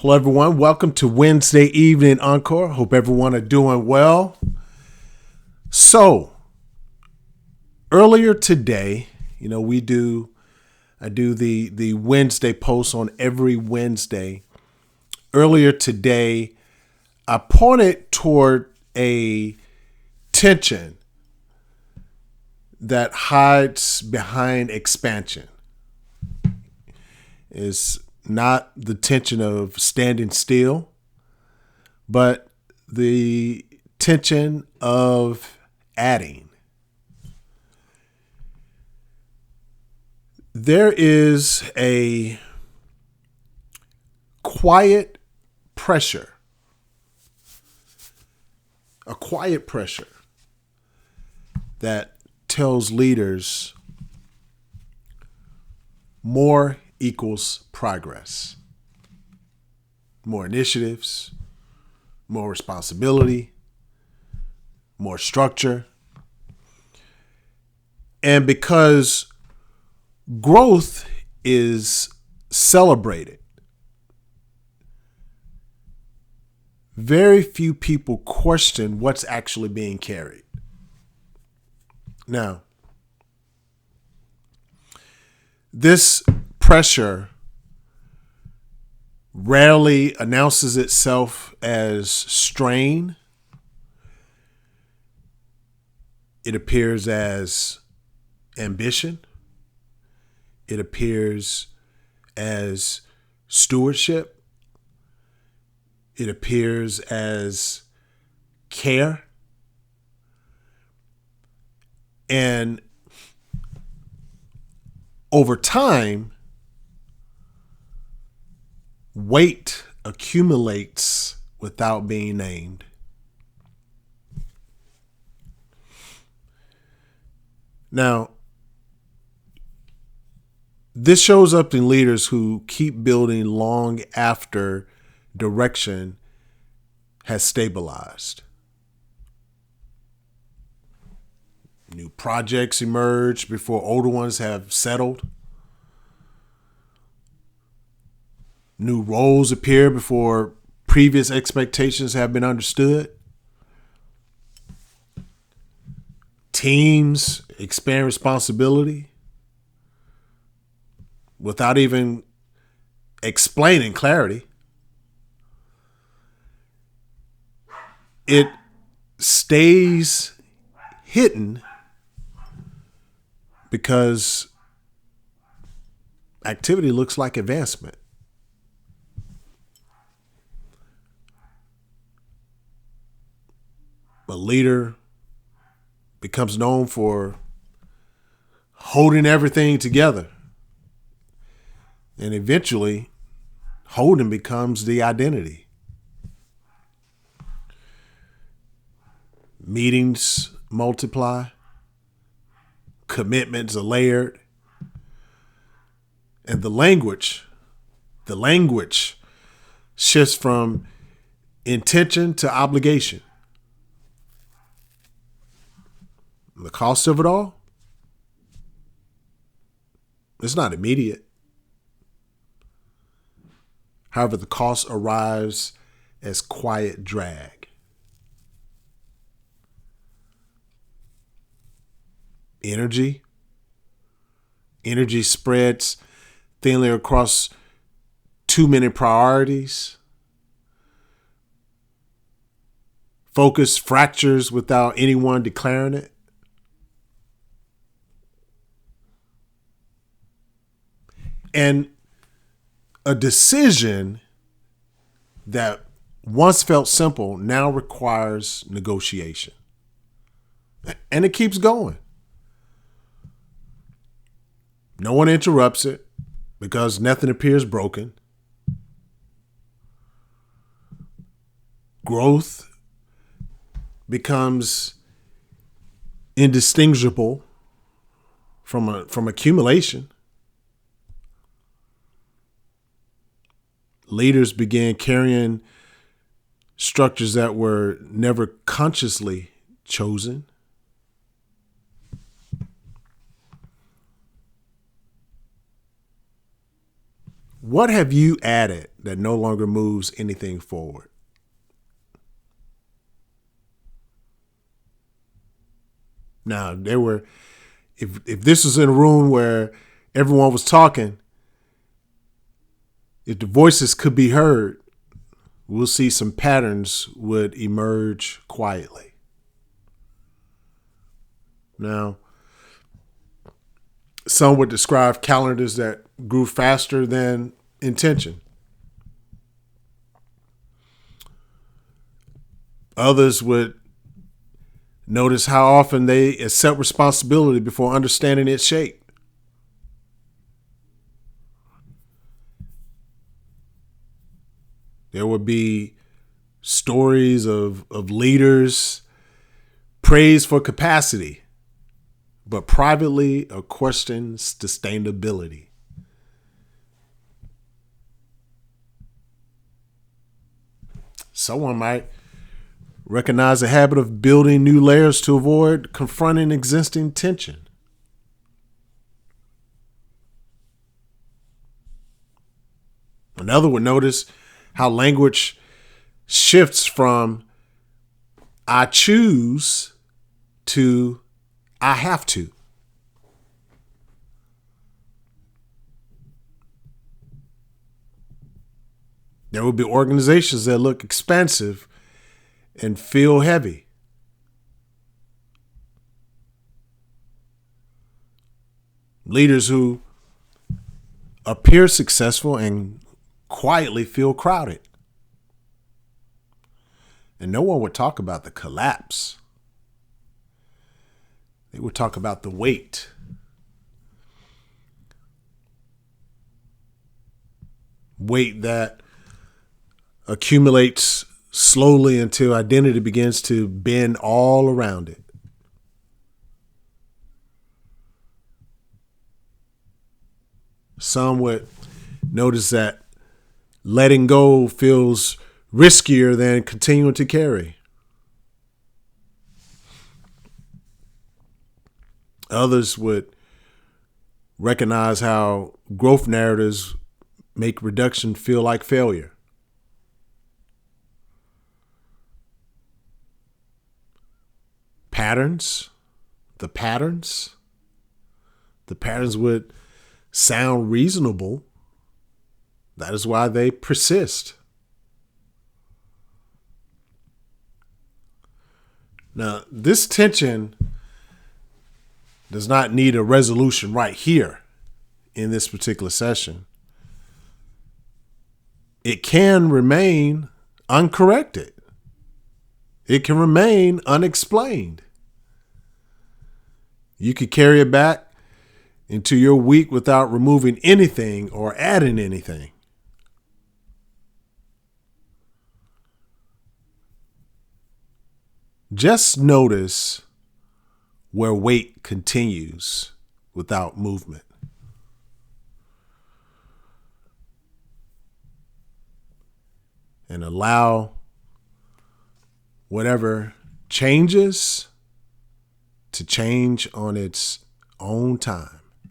Hello, everyone. Welcome to Wednesday Evening Encore. Hope everyone are doing well. So, earlier today, I do the Wednesday post on every Wednesday. Earlier today, I pointed toward a tension that hides behind expansion. It's not the tension of standing still, but the tension of adding. There is a quiet pressure, that tells leaders more equals progress. More initiatives, more responsibility, more structure. And because growth is celebrated, very few people question what's actually being carried. Now, this pressure rarely announces itself as strain. It appears as ambition. It appears as stewardship. It appears as care. And over time, weight accumulates without being named. Now, this shows up in leaders who keep building long after direction has stabilized. New projects emerge before older ones have settled. New roles appear before previous expectations have been understood. Teams expand responsibility without even explaining clarity. It stays hidden because activity looks like advancement. A leader becomes known for holding everything together. And eventually, holding becomes the identity. Meetings multiply. Commitments are layered. And the language shifts from intention to obligation. The cost of it all, it's not immediate. However, the cost arrives as quiet drag. Energy spreads thinly across too many priorities. Focus fractures without anyone declaring it. And a decision that once felt simple now requires negotiation. And it keeps going. No one interrupts it because nothing appears broken. Growth becomes indistinguishable from accumulation. Leaders began carrying structures that were never consciously chosen. What have you added that no longer moves anything forward. Now, if this was in a room where everyone was talking, if the voices could be heard, we'll see some patterns would emerge quietly. Now, some would describe calendars that grew faster than intention. Others would notice how often they accept responsibility before understanding its shape. There would be stories of leaders praised for capacity, but privately questioned sustainability. Someone might recognize a habit of building new layers to avoid confronting existing tension. Another would notice how language shifts from I choose to I have to. There will be organizations that look expansive and feel heavy. Leaders who appear successful and quietly feel crowded. And no one would talk about the collapse. They would talk about the weight. Weight that accumulates slowly until identity begins to bend all around it. Some would notice that letting go feels riskier than continuing to carry. Others would recognize how growth narratives make reduction feel like failure. The patterns would sound reasonable. That is why they persist. Now, this tension does not need a resolution right here in this particular session. It can remain uncorrected. It can remain unexplained. You could carry it back into your week without removing anything or adding anything. Just notice where weight continues without movement. And allow whatever changes to change on its own time.